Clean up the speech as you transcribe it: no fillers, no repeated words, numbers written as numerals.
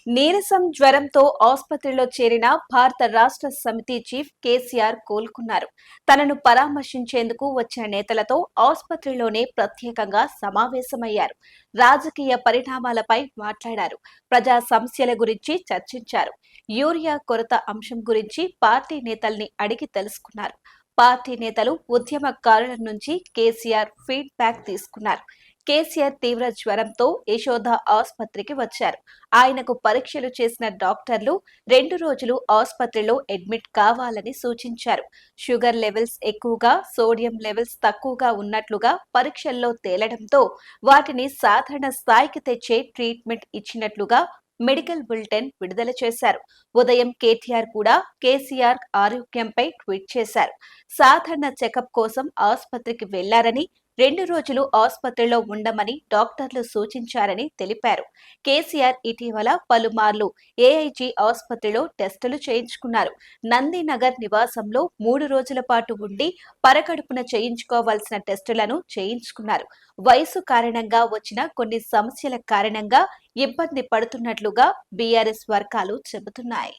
నీరసం జ్వరంతో ఆసుపత్రిలో చేరిన భారత రాష్ట్ర సమితి చీఫ్ కేసీఆర్ కోలుకున్నారు. తనను పరామర్శించేందుకు వచ్చిన నేతలతో ఆసుపత్రిలోనే ప్రత్యేకంగా సమావేశమయ్యారు. రాజకీయ పరిణామాలపై మాట్లాడారు. ప్రజా సమస్యల గురించి చర్చించారు. యూరియా కొరత అంశం గురించి పార్టీ నేతల్ని అడిగి తెలుసుకున్నారు. పార్టీ నేతలు ఉద్యమకారుల నుంచి కేసీఆర్ ఫీడ్బ్యాక్ తీసుకున్నారు. కేసీఆర్ తీవ్ర జ్వరంతో యశోద ఆసుపత్రికి వచ్చారు. ఆయనకు పరీక్షలు చేసిన డాక్టర్లు 2 రోజులు ఆసుపత్రిలో అడ్మిట్ కావాలని సూచించారు. షుగర్ లెవెల్స్ ఎక్కువగా, సోడియం లెవెల్స్ తక్కువగా ఉన్నట్లుగా పరీక్షల్లో తేలడంతో వాటిని సాధారణ స్థాయికి తెచ్చే ట్రీట్మెంట్ ఇచ్చినట్లుగా మెడికల్ బులెటిన్ విడుదల చేశారు. ఉదయం కేటీఆర్ కూడా కేసీఆర్ ఆరోగ్యంపై ట్వీట్ చేశారు. సాధారణ చెకప్ కోసం ఆసుపత్రికి వెళ్లారని, 2 రోజులు ఆసుపత్రిలో ఉండమని డాక్టర్లు సూచించారని తెలిపారు. కేసీఆర్ ఇటీవల పలుమార్లు ఏఐజీ ఆసుపత్రిలో టెస్టులు చేయించుకున్నారు. నందినగర్ నివాసంలో 3 రోజుల పాటు ఉండి పరకడుపున చేయించుకోవాల్సిన టెస్టులను చేయించుకున్నారు. వయసు కారణంగా వచ్చిన కొన్ని సమస్యల కారణంగా ఇబ్బంది పడుతున్నట్లుగా బీఆర్ఎస్ వర్గాలు చెబుతున్నాయి.